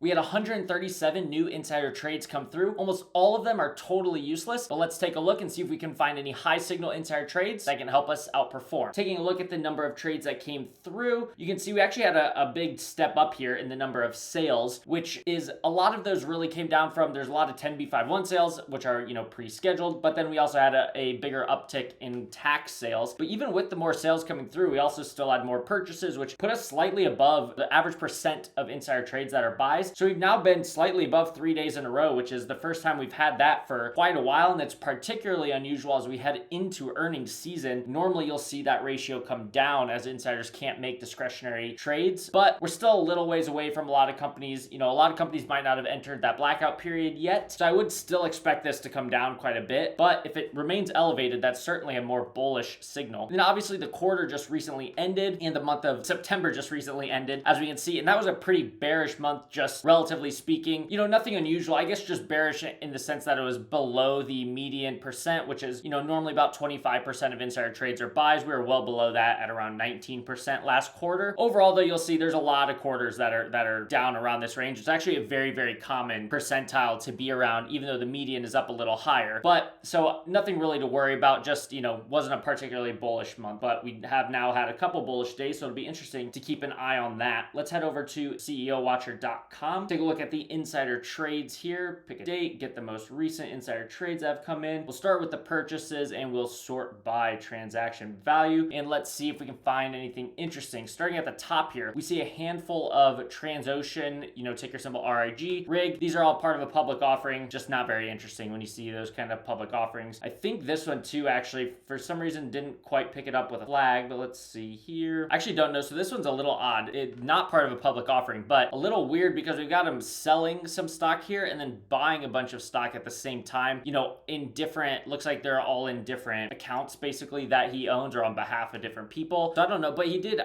We had 137 new insider trades come through. Almost all of them are totally useless, but let's take a look and see if we can find any high signal insider trades that can help us outperform. Taking a look at the number of trades that came through, you can see we actually had a big step up here in the number of sales, which is a lot of those really came down from, there's a lot of 10b5-1 sales, which are, pre-scheduled, but then we also had a bigger uptick in tax sales. But even with the more sales coming through, we also still had more purchases, which put us slightly above the average percent of insider trades that are buys. So we've now been slightly above 3 days in a row, which is the first time we've had that for quite a while, and it's particularly unusual as we head into earnings season. Normally you'll see that ratio come down as insiders can't make discretionary trades, but we're still a little ways away from a lot of companies. A lot of companies might not have entered that blackout period yet, so I would still expect this to come down quite a bit, but if it remains elevated, that's certainly a more bullish signal. And obviously the quarter just recently ended, and the month of September just recently ended, as we can see, and that was a pretty bearish month, just relatively speaking. Nothing unusual, I guess, just bearish in the sense that it was below the median percent, which is, normally about 25% of insider trades are buys. We were well below that at around 19% last quarter. Overall, though, you'll see there's a lot of quarters that are down around this range. It's actually a very, very common percentile to be around, even though the median is up a little higher. But so nothing really to worry about, just, wasn't a particularly bullish month, but we have now had a couple bullish days, so it'll be interesting to keep an eye on that. Let's head over to CEOwatcher.com. Take a look at the insider trades here, pick a date, get the most recent insider trades that have come in. We'll start with the purchases and we'll sort by transaction value, and let's see if we can find anything interesting. Starting at the top here, we see a handful of Transocean, ticker symbol RIG, rig. These are all part of a public offering, just not very interesting when you see those kind of public offerings. I think this one too, actually, for some reason didn't quite pick it up with a flag, but let's see here. I actually don't know, so this one's a little odd. Not part of a public offering, but a little weird because we've got them selling some stock here and then buying a bunch of stock at the same time, in different, looks like they're all in different accounts basically that he owns or on behalf of different people. So I don't know, but he did,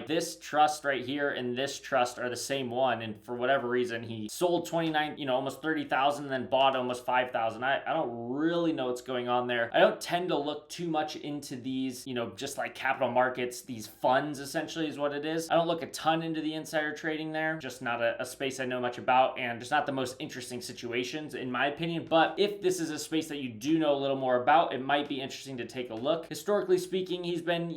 this trust right here and this trust are the same one, and for whatever reason he sold 29, almost 30,000 and then bought almost 5,000. I don't really know what's going on there. I don't tend to look too much into these, just like capital markets, these funds essentially is what it is. I don't look a ton into the insider trading there, just not a space I know much about, and just not the most interesting situations in my opinion. But if this is a space that you do know a little more about, it might be interesting to take a look. Historically speaking, he's been,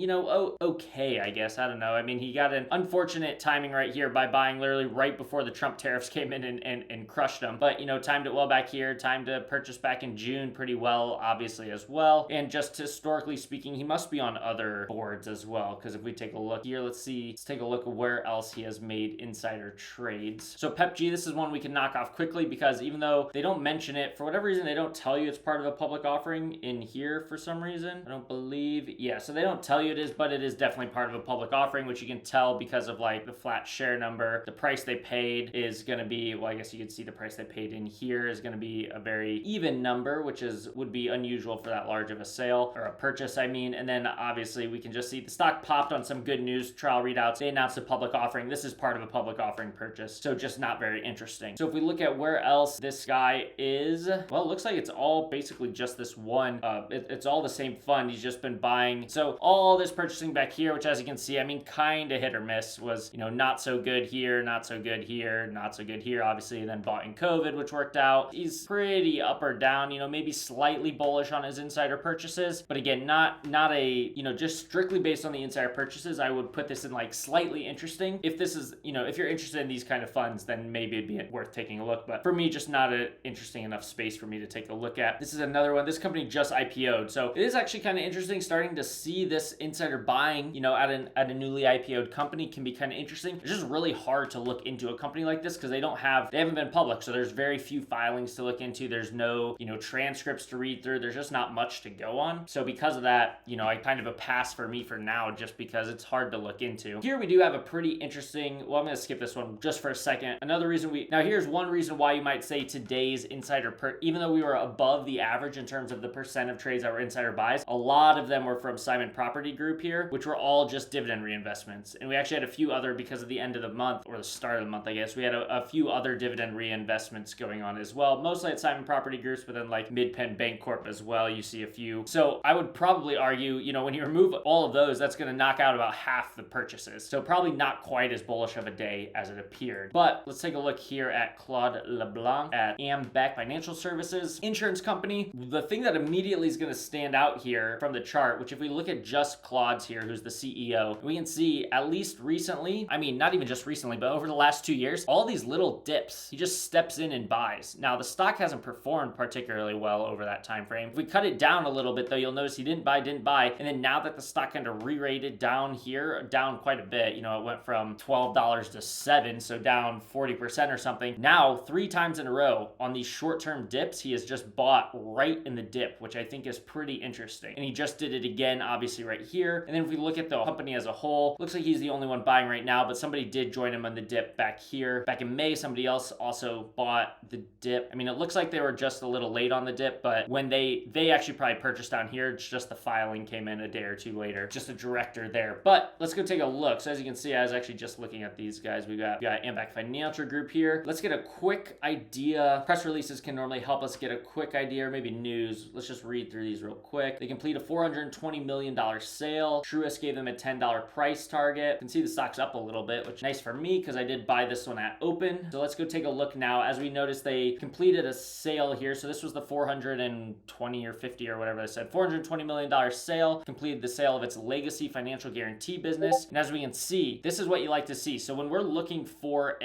okay, I guess. I don't know. He got an unfortunate timing right here by buying literally right before the Trump tariffs came in and crushed him. But, timed it well back here, timed to purchase back in June pretty well, obviously, as well. And just historically speaking, he must be on other boards as well, because if we take a look here, let's take a look at where else he has made insider trades. So PepG, this is one we can knock off quickly because even though they don't mention it, for whatever reason, they don't tell you it's part of a public offering in here for some reason. I don't believe, so they don't tell you it is, but it is definitely part of a public offering, which you can tell because of like the flat share number. The price they paid is going to be, well, I guess you could see the price they paid in here is going to be a very even number, which would be unusual for that large of a sale or a purchase, and then obviously we can just see the stock popped on some good news trial readouts. They announced a public offering. This is part of a public offering purchase, so just not very interesting. So if we look at where else this guy is, well, it looks like it's all basically just this one. It's all the same fund. He's just been buying. So all this purchasing back here, which as you can see, kind of hit or miss, was, not so good here, not so good here, not so good here, obviously, and then bought in COVID, which worked out. He's pretty up or down, maybe slightly bullish on his insider purchases, but again, not a, just strictly based on the insider purchases, I would put this in like slightly interesting. If this is, if you're interested in these kind of funds, then maybe it'd be worth taking a look, but for me, just not an interesting enough space for me to take a look at. This is another one. This company just IPO'd, so it is actually kind of interesting starting to see this insider buying, at a newly IPO'd company can be kind of interesting. It's just really hard to look into a company like this because they haven't been public, so there's very few filings to look into. There's no, transcripts to read through. There's just not much to go on. So because of that, I kind of a pass for me for now, just because it's hard to look into. Here we do have a pretty interesting, well, I'm going to skip this one just for a second. Another reason here's one reason why you might say today's insider, even though we were above the average in terms of the percent of trades that were insider buys, a lot of them were from Simon Property Group here, which were all just dividend reinvestments. And we actually had a few other, because of the end of the month, or the start of the month, I guess, we had a few other dividend reinvestments going on as well, mostly at Simon Property Groups, but then like Mid-Penn Bancorp as well, you see a few. So I would probably argue, when you remove all of those, that's going to knock out about half the purchases. So probably not quite as bullish of a day as it appeared. But But let's take a look here at Claude LeBlanc at Ambac Financial Services, insurance company. The thing that immediately is going to stand out here from the chart, which if we look at just Claude's here, who's the CEO, we can see at least recently, I mean, not even just recently, but over the last 2 years, all these little dips, he just steps in and buys. Now, the stock hasn't performed particularly well over that time frame. If we cut it down a little bit, though, you'll notice he didn't buy, and then now that the stock kind of re-rated down here, down quite a bit, you know, it went from $12 to $7, so down 40% or something. Now, 3 times in a row on these short-term dips, he has just bought right in the dip, which I think is pretty interesting. And he just did it again, obviously, right here. And then if we look at the company as a whole, looks like he's the only one buying right now, but somebody did join him on the dip back here. Back in May, somebody else also bought the dip. I mean, it looks like they were just a little late on the dip, but when they actually probably purchased down here, it's just the filing came in a day or two later. Just a director there. But let's go take a look. So as you can see, I was actually just looking at these guys. We got Ambac Financial Group here. Let's get a quick idea. Press releases can normally help us get a quick idea, or maybe news. Let's just read through these real quick. They complete a $420 million sale. Truist gave them a $10 price target. You can see the stock's up a little bit, which is nice for me because I did buy this one at open. So let's go take a look now. As we noticed, they completed a sale here. So this was the 420 or 50 or whatever they said. $420 million sale. Completed the sale of its legacy financial guarantee business. And as we can see, this is what you like to see. So when we're looking for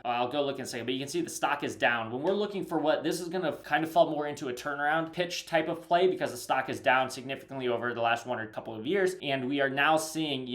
I'll go look in a second, but you can see the stock is down. When we're looking for what, this is going to kind of fall more into a turnaround pitch type of play because the stock is down significantly over the last one or couple of years. And we are now seeing,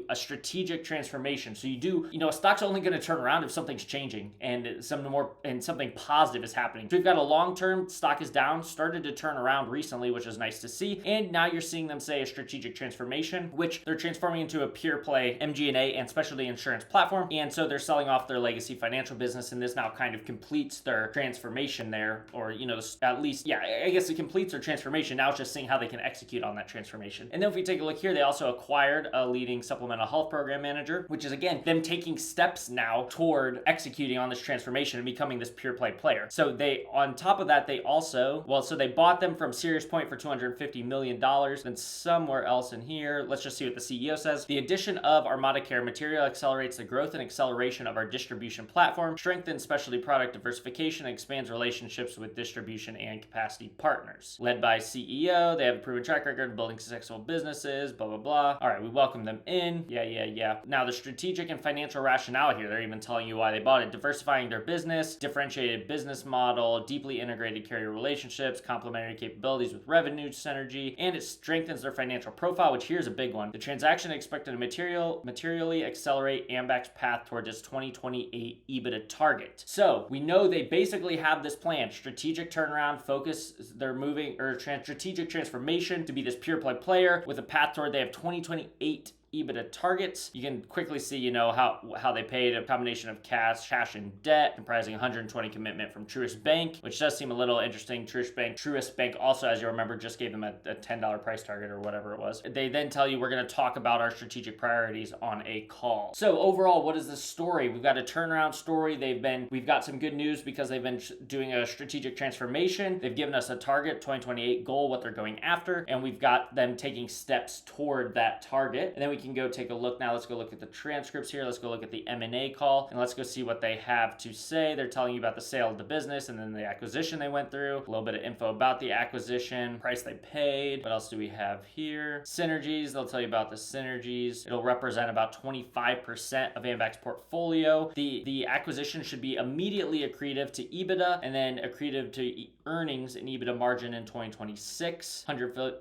a strategic transformation. So a stock's only going to turn around if something's changing and something positive is happening. So we've got a long-term stock is down, started to turn around recently, which is nice to see. And now you're seeing them say a strategic transformation, which they're transforming into a pure play MG&A and specialty insurance platform. And so they're selling off their legacy financial business, and this now kind of completes their transformation there, or, at least, I guess it completes their transformation. Now it's just seeing how they can execute on that transformation. And then if we take a look here, they also acquired a leading supplemental health program manager, which is, again, them taking steps now toward executing on this transformation and becoming this pure play player. So on top of that, they bought them from Serious Point for $250 million. Then somewhere else in here, let's just see what the CEO says. The addition of Armada Care material accelerates the growth and acceleration of our distribution platform, strengthens specialty product diversification, and expands relationships with distribution and capacity partners. Led by CEO, they have a proven track record of building successful businesses, blah, blah, blah. All right, we welcome them in. Yeah. Now, the strategic and financial rationale here, they're even telling you why they bought it. Diversifying their business, differentiated business model, deeply integrated carrier relationships, complementary capabilities with revenue synergy, and it strengthens their financial profile, which here's a big one. The transaction is expected to materially accelerate Ambac's path towards its 2028 EBITDA target. So we know they basically have this plan, strategic turnaround, focus, they're moving, or strategic transformation to be this pure play player with a path toward they have 2028 EBITDA targets. You can quickly see, how they paid a combination of cash and debt, comprising 120 commitment from Truist Bank, which does seem a little interesting. Truist Bank also, as you remember, just gave them a $10 price target or whatever it was. They then tell you we're going to talk about our strategic priorities on a call. So overall, what is the story? We've got a turnaround story. We've got some good news because they've been doing a strategic transformation. They've given us a target, 2028 goal, what they're going after, and we've got them taking steps toward that target. And then we can go take a look now. Let's go look at the transcripts here. Let's go look at the M&A call, and let's go see what they have to say. They're telling you about the sale of the business and then the acquisition they went through. A little bit of info about the acquisition, price they paid. What else do we have here? Synergies. They'll tell you about the synergies. It'll represent about 25% of Ambac's portfolio. The acquisition should be immediately accretive to EBITDA and then accretive to earnings and EBITDA margin in 2026.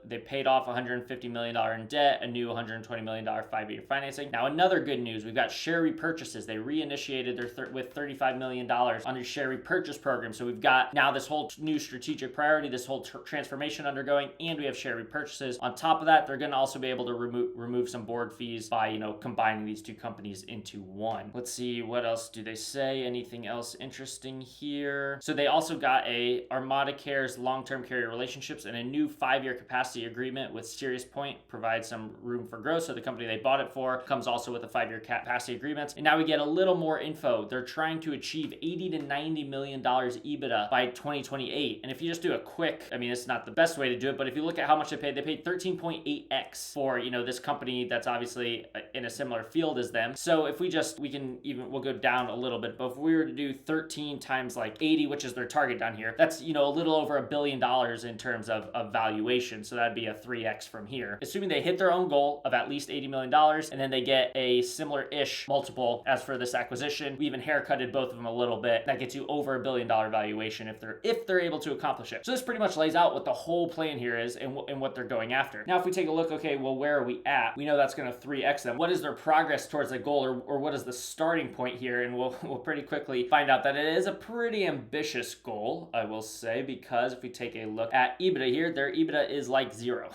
They paid off $150 million in debt, a new $120 million 5-year financing. Now, another good news, we've got share repurchases. They reinitiated with $35 million on their share repurchase program. So we've got now this whole new strategic priority, this whole transformation undergoing, and we have share repurchases. On top of that, they're going to also be able to remove some board fees by, combining these two companies into one. Let's see, what else do they say? Anything else interesting here? So they also got Armada Care's long-term carrier relationships and a new 5-year capacity agreement with Serious Point, provides some room for growth. So the company company they bought it for. Comes also with a 5-year capacity agreement. And now we get a little more info. They're trying to achieve $80 to $90 million EBITDA by 2028. And if you just do a quick, I mean, it's not the best way to do it, but if you look at how much they paid 13.8x for, you know, this company that's obviously in a similar field as them. So if we'll go down a little bit, but if we were to do 13 times like 80, which is their target down here, that's, you know, a little over $1 billion in terms of valuation. So that'd be a 3x from here. Assuming they hit their own goal of at least $80 million, and then they get a similar-ish multiple as for this acquisition. We even haircutted both of them a little bit. That gets you over $1 billion valuation if they're able to accomplish it. So this pretty much lays out what the whole plan here is and what they're going after. Now, if we take a look, okay, well, where are we at? We know that's going to 3x them. What is their progress towards the goal, or what is the starting point here? And we'll pretty quickly find out that it is a pretty ambitious goal, I will say, because if we take a look at EBITDA here, their EBITDA is like 0.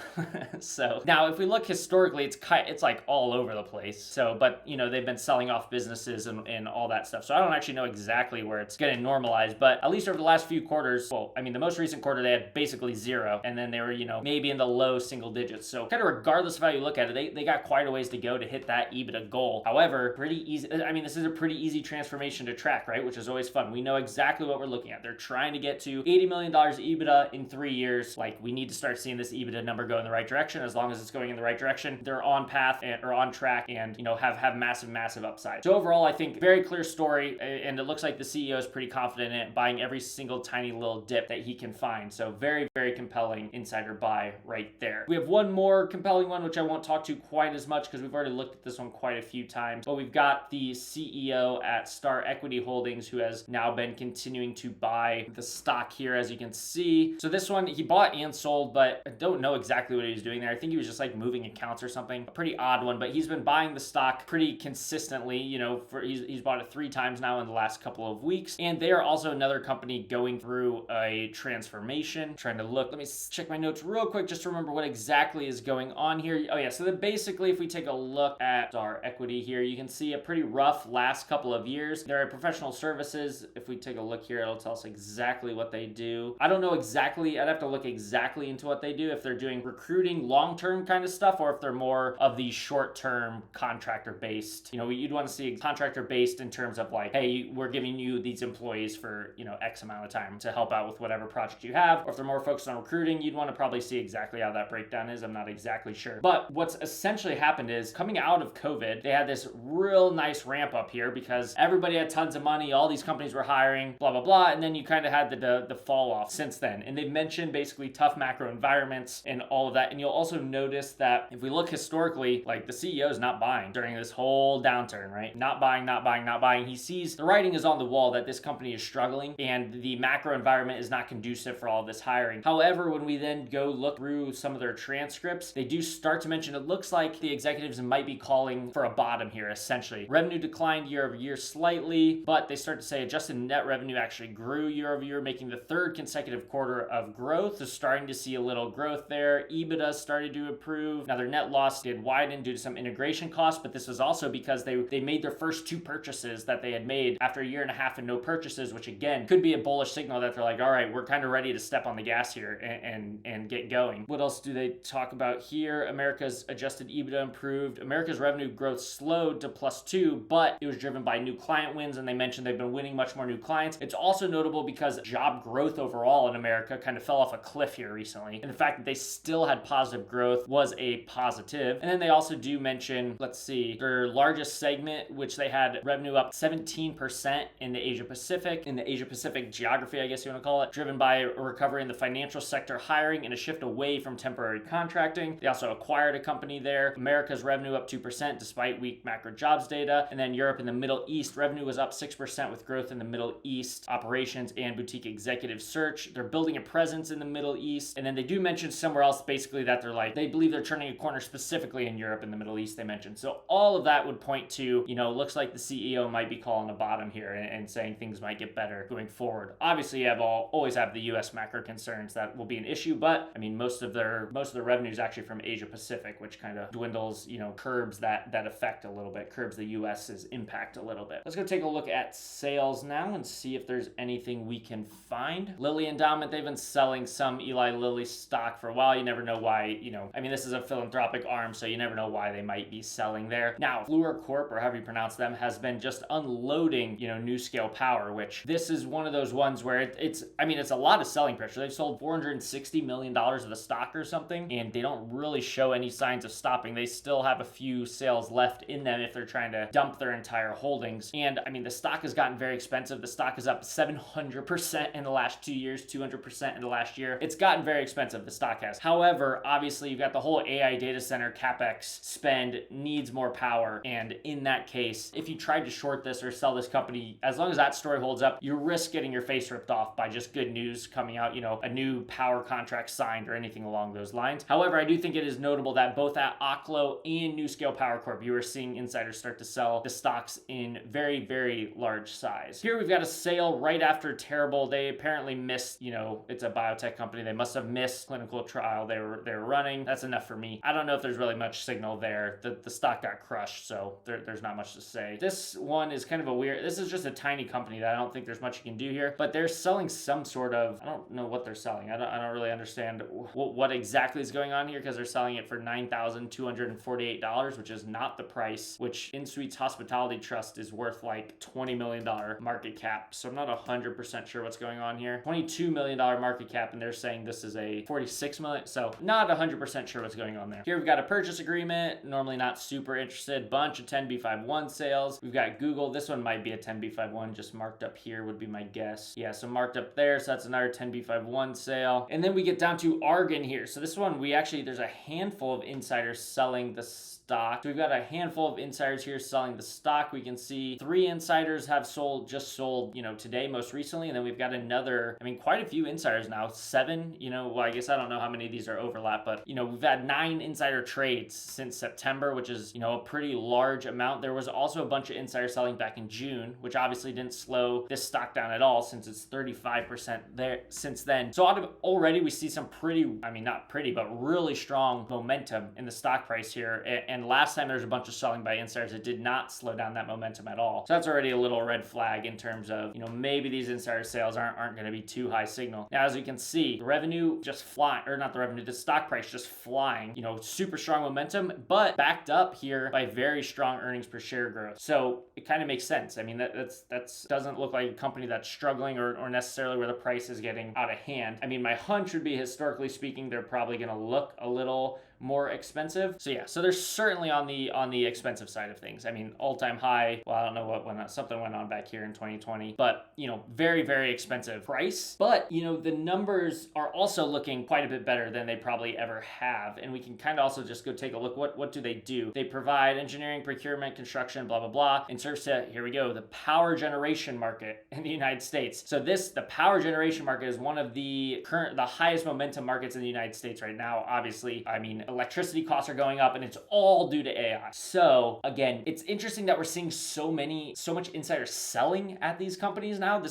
So now if we look historically, it's like all over the place. So, but you know, they've been selling off businesses and all that stuff. So I don't actually know exactly where it's going to normalize, but at least over the last few quarters, well, I mean, the most recent quarter, they had basically 0. And then they were, you know, maybe in the low single digits. So kind of regardless of how you look at it, they got quite a ways to go to hit that EBITDA goal. However, pretty easy. I mean, this is a pretty easy transformation to track, right? Which is always fun. We know exactly what we're looking at. They're trying to get to $80 million EBITDA in 3 years. Like, we need to start seeing this EBITDA number go in the right direction. As long as it's going in the right direction, they're on path or on track and, you know, have massive upside. So overall, I think very clear story, and it looks like the CEO is pretty confident in it, buying every single tiny little dip that he can find. So very compelling insider buy right there. We have one more compelling one, which I won't talk to quite as much because we've already looked at this one quite a few times. But we've got the CEO at Star Equity Holdings, who has now been continuing to buy the stock here, as you can see. So this one, he bought and sold, but I don't know exactly what he was doing there. I think he was just like moving accounts or something. A pretty odd one, but he's been buying the stock pretty consistently, you know, he's bought it 3 times now in the last couple of weeks. And they are also another company going through a transformation. Trying to look, let me check my notes real quick just to remember what exactly is going on here. Oh yeah, so then basically if we take a look at Star Equity here, you can see a pretty rough last couple of years. They're a professional services. If we take a look here, it'll tell us exactly what they do. I don't know exactly, I'd have to look exactly into what they do, if they're doing recruiting long-term kind of stuff, or if they're more of the short-term contractor-based. You know, you'd want to see contractor-based in terms of like, hey, we're giving you these employees for, you know, X amount of time to help out with whatever project you have. Or if they're more focused on recruiting, you'd want to probably see exactly how that breakdown is. I'm not exactly sure. But what's essentially happened is, coming out of COVID, they had this real nice ramp up here because everybody had tons of money, all these companies were hiring, blah, blah, blah, and then you kind of had the fall off since then. And they've mentioned basically tough macro environments and all of that. And you'll also notice that if we look historically, like the CEO is not buying during this whole downturn, right? Not buying. He sees the writing is on the wall that this company is struggling and the macro environment is not conducive for all of this hiring. However, when we then go look through some of their transcripts, they do start to mention it looks like the executives might be calling for a bottom here, essentially. Revenue declined year over year slightly, but they start to say adjusted net revenue actually grew year over year, making the 3rd consecutive quarter of growth. So starting to see a little growth there. EBITDA started to improve. Now their net loss did widen due to some integration costs, but this was also because they made their first 2 purchases that they had made after a year and a half and no purchases, which again could be a bullish signal that they're like, all right, we're kind of ready to step on the gas here and get going. What else do they talk about here? America's adjusted EBITDA improved. America's revenue growth slowed to +2, but it was driven by new client wins, and they mentioned they've been winning much more new clients. It's also notable because job growth overall in America kind of fell off a cliff here recently, and the fact that they still had positive growth was a positive. And then they also do mention, let's see, their largest segment, which they had revenue up 17% in the Asia Pacific geography, I guess you want to call it, driven by a recovery in the financial sector hiring and a shift away from temporary contracting. They also acquired a company there. America's revenue up 2% despite weak macro jobs data. And then Europe and the Middle East, revenue was up 6% with growth in the Middle East operations and boutique executive search. They're building a presence in the Middle East. And then they do mention somewhere else basically that they're like, they believe they're turning a corner specifically in Europe and the Middle East, they mentioned. So all of that would point to, you know, looks like the CEO might be calling a bottom here and saying things might get better going forward. Obviously, you always have the U.S. macro concerns that will be an issue, but I mean, most of their revenue is actually from Asia Pacific, which kind of dwindles, you know, curbs that effect a little bit, curbs the U.S.'s impact a little bit. Let's go take a look at sales now and see if there's anything we can find. Lilly Endowment, they've been selling some Eli Lilly stock for a while. You never know why, you know, I mean, this is a philanthropic arm, so you never know why they might be selling there. Now, Fluor Corp, or however you pronounce them, has been just unloading, NuScale Power, which this is one of those ones where it's a lot of selling pressure. They've sold $460 million of the stock or something, and they don't really show any signs of stopping. They still have a few sales left in them if they're trying to dump their entire holdings. And the stock has gotten very expensive. The stock is up 700% in the last 2 years, 200% in the last year. It's gotten very expensive, the stock has. However, obviously you've got the whole AI data center CapEx spend needs more power. And in that case, if you tried to short this or sell this company, as long as that story holds up, you risk getting your face ripped off by just good news coming out, a new power contract signed or anything along those lines. However, I do think it is notable that both at Oklo and NuScale Power Corp, you are seeing insiders start to sell the stocks in very, very large size. Here we've got a sale right after terrible. They apparently missed, it's a biotech company. They must have missed clinical trial they were running. That's enough for me. I don't know if there's really much signal there. The stock got crushed, so there's not much to say. This one is kind of a weird, this is just a tiny company that I don't think there's much you can do here, but they're selling some sort of, I don't know what they're selling. I don't really understand what exactly is going on here, because they're selling it for $9,248, which is not the price, which InSuites Hospitality Trust is worth like $20 million market cap. So I'm not 100% sure what's going on here. $22 million market cap, and they're saying this is a $46 million. So not 100% sure what's going on there. Here we've got a purchase agreement. Normally not super interested. Bunch of 10b5-1 sales. We've got Google. This one might be a 10b5-1, just marked up here would be my guess. Yeah, so marked up there. So that's another 10b5-1 sale. And then we get down to Argan here. So this one, there's a handful of insiders selling the stock. So we've got a handful of insiders here selling the stock. We can see 3 insiders have just sold, today most recently. And then we've got another, quite a few insiders now, 7, well, I guess I don't know how many of these are overlap, but, we've had 9 insider trades since September, which is, a pretty large amount. There was also a bunch of insiders selling back in June, which obviously didn't slow this stock down at all since it's 35% there since then. So already we see some not pretty, but really strong momentum in the stock price here. And last time there was a bunch of selling by insiders, it did not slow down that momentum at all. So that's already a little red flag in terms of, maybe these insider sales aren't going to be too high signal. Now, as you can see, the revenue just flying, or not the revenue, the stock price just flying, super strong momentum, but backed up here by very strong earnings per share growth. So it kind of makes sense. That's doesn't look like a company that's struggling or necessarily where the price is getting out of hand. My hunch would be, historically speaking, they're probably going to look a little more expensive. So yeah, so they're certainly on the expensive side of things. All-time high. Well, I don't know what went on. Something went on back here in 2020, but very, very expensive price. But the numbers are also looking quite a bit better than they probably ever have. And we can kind of also just go take a look. What do they do? They provide engineering, procurement, construction, blah, blah, blah, and serves to, here we go, the power generation market in the United States. So the power generation market is one of the highest momentum markets in the United States right now. Obviously, electricity costs are going up, and it's all due to AI. So again, it's interesting that we're seeing so much insider selling at these companies now.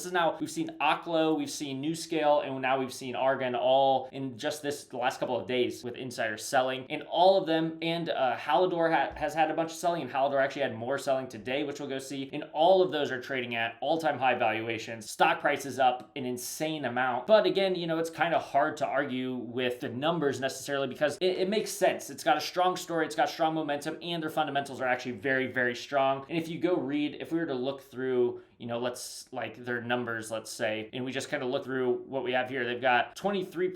We've seen Oklo, we've seen NuScale, and now we've seen Argan, all in just the last couple of days with insiders selling. And all of them, and Hallador has had a bunch of selling, and Hallador actually had more selling today, which we'll go see. And all of those are trading at all-time high valuations. Stock price is up an insane amount. But again, it's kind of hard to argue with the numbers necessarily, because it makes sense. It's got a strong story, it's got strong momentum, and their fundamentals are actually very, very strong. And if you go read, if we were to look through, their numbers, let's say, and we just kind of look through what we have here, they've got 23%,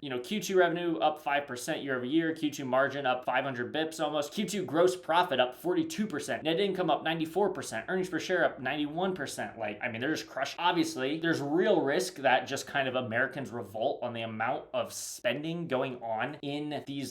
Q2 revenue up 5% year over year, Q2 margin up 500 bips almost, Q2 gross profit up 42%, net income up 94%, earnings per share up 91%. They're just crushed. Obviously, there's real risk that just kind of Americans revolt on the amount of spending going on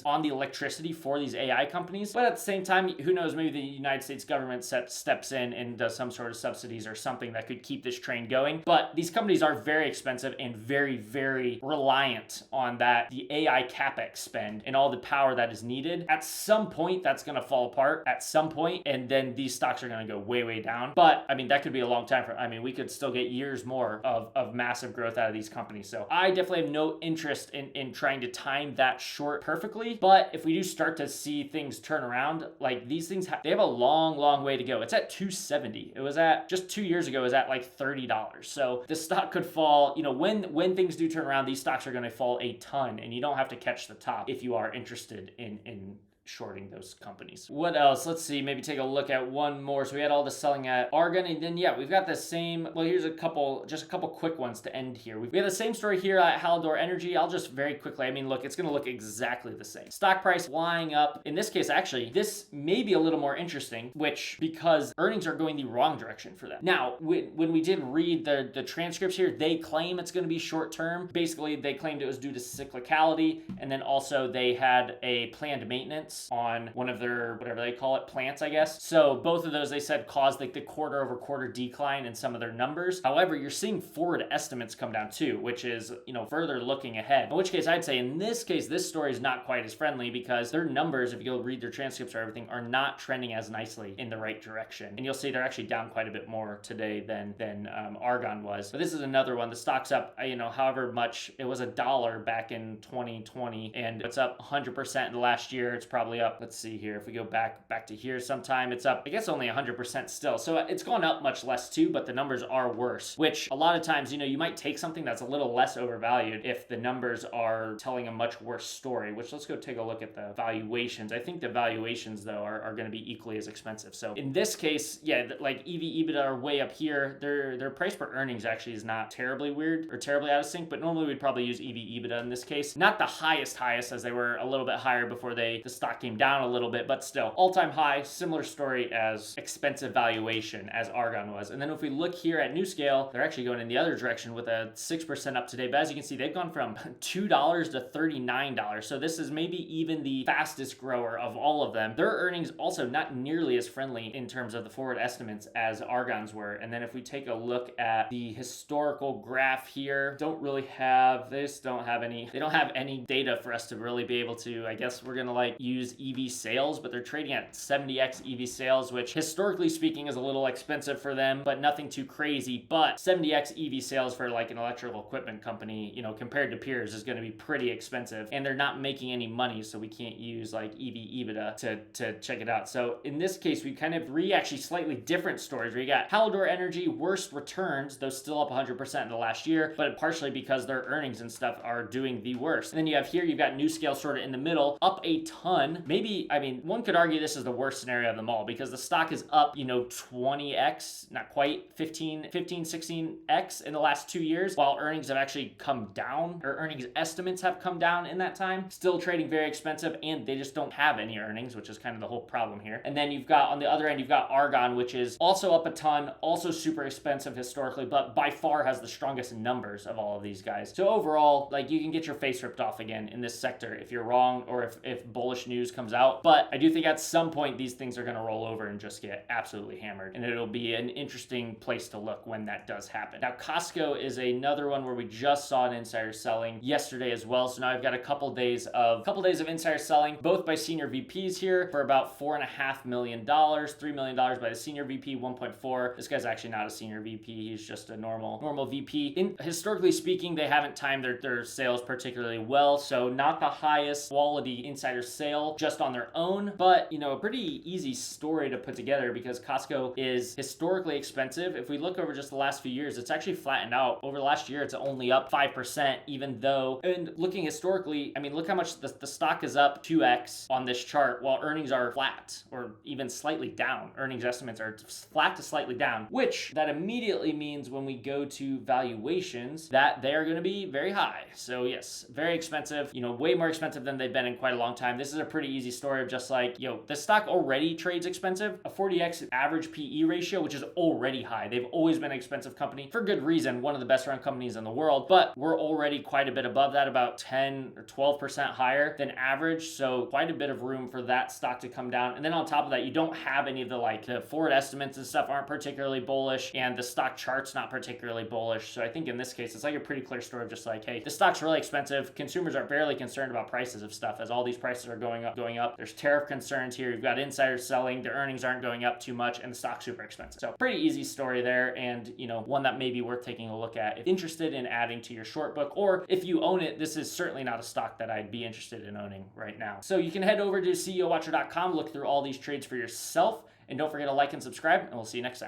on the electricity for these AI companies. But at the same time, who knows, maybe the United States government steps in and does some sort of subsidies or something that could keep this train going. But these companies are very expensive and very, very reliant on the AI CapEx spend and all the power that is needed. At some point, that's going to fall apart at some point, and then these stocks are going to go way, way down. But that could be a long time we could still get years more of massive growth out of these companies. So I definitely have no interest in trying to time that short perfectly. But if we do start to see things turn around, these things, they have a long, long way to go. It's at 270. It was at, just 2 years ago, it was at $30. So the stock could fall, when things do turn around, these stocks are going to fall a ton, and you don't have to catch the top if you are interested in shorting those companies. What else? Let's see, maybe take a look at one more. So we had all the selling at Argon, and then yeah, we've got the same, well, here's just a couple quick ones to end here. We have the same story here at Hallador Energy. I'll just very quickly, I mean, look, it's gonna look exactly the same. Stock price flying up. In this case, actually, this may be a little more interesting, because earnings are going the wrong direction for them. Now, when we did read the transcripts here, they claim it's gonna be short term. Basically, they claimed it was due to cyclicality, and then also they had a planned maintenance on one of their, whatever they call it, plants, I guess. So both of those, they said, caused like the quarter-over-quarter decline in some of their numbers. However, you're seeing forward estimates come down too, which is, further looking ahead. In which case, I'd say in this case, this story is not quite as friendly because their numbers, if you go read their transcripts or everything, are not trending as nicely in the right direction. And you'll see they're actually down quite a bit more today than Argon was. But this is another one. The stock's up, however much. It was $1 back in 2020, and it's up 100% in the last year. It's probably up, let's see here, if we go back to here sometime, it's up, I guess, only 100% still. So it's gone up much less too, but the numbers are worse, which a lot of times, you might take something that's a little less overvalued if the numbers are telling a much worse story, which let's go take a look at the valuations. I think the valuations, though, are going to be equally as expensive. So in this case, yeah, like EV, EBITDA are way up here. Their price per earnings actually is not terribly weird or terribly out of sync, but normally we'd probably use EV, EBITDA in this case. Not the highest, as they were a little bit higher before the stock came down a little bit, but still all-time high. Similar story as expensive valuation as Argon was. And then if we look here at NewScale, they're actually going in the other direction with a 6% up today. But as you can see, they've gone from $2 to $39. So this is maybe even the fastest grower of all of them. Their earnings also not nearly as friendly in terms of the forward estimates as Argon's were. And then if we take a look at the historical graph here, they don't have any data for us to really be able to, I guess we're gonna use EV sales, but they're trading at 70x EV sales, which historically speaking is a little expensive for them, but nothing too crazy. But 70x EV sales for like an electrical equipment company, compared to peers, is going to be pretty expensive, and they're not making any money, so we can't use like EV EBITDA to check it out. So in this case, we kind of three actually slightly different stories. We got Hallador Energy, worst returns, though still up 100% in the last year, but partially because their earnings and stuff are doing the worst. And then you've got NewScale sort of in the middle, up a ton. Maybe, one could argue this is the worst scenario of them all because the stock is up, 20x, not quite, 16x in the last 2 years, while earnings have actually come down, or earnings estimates have come down in that time. Still trading very expensive, and they just don't have any earnings, which is kind of the whole problem here. And then you've got, on the other end, you've got Argon, which is also up a ton, also super expensive historically, but by far has the strongest numbers of all of these guys. So overall, you can get your face ripped off again in this sector if you're wrong or if bullish news comes out. But I do think at some point these things are going to roll over and just get absolutely hammered, and it'll be an interesting place to look when that does happen. Now, Costco is another one where we just saw an insider selling yesterday as well. So now I've got a couple days of insider selling, both by senior VPs here for about $4.5 million, $3 million by the senior VP, 1.4. This guy's actually not a senior VP. He's just a normal VP. Historically speaking, they haven't timed their sales particularly well, so not the highest quality insider sale just on their own, but a pretty easy story to put together because Costco is historically expensive. If we look over just the last few years, it's actually flattened out. Over the last year, it's only up 5%, even though, and looking historically, look how much the stock is up 2x on this chart while earnings are flat or even slightly down. Earnings estimates are flat to slightly down, which that immediately means when we go to valuations that they are going to be very high. So yes, very expensive, way more expensive than they've been in quite a long time. This is a pretty easy story of just the stock already trades expensive, a 40x average PE ratio, which is already high. They've always been an expensive company for good reason, one of the best run companies in the world, but we're already quite a bit above that, about 10 or 12% higher than average. So quite a bit of room for that stock to come down. And then on top of that, you don't have any of the forward estimates and stuff aren't particularly bullish, and the stock chart's not particularly bullish. So I think in this case, it's a pretty clear story of just hey, the stock's really expensive. Consumers are barely concerned about prices of stuff as all these prices are going up. There's tariff concerns here. You've got insiders selling. Their earnings aren't going up too much, and the stock's super expensive. So pretty easy story there, and one that may be worth taking a look at if interested in adding to your short book, or if you own it, this is certainly not a stock that I'd be interested in owning right now. So you can head over to CEOWatcher.com, look through all these trades for yourself, and don't forget to like and subscribe, and we'll see you next time.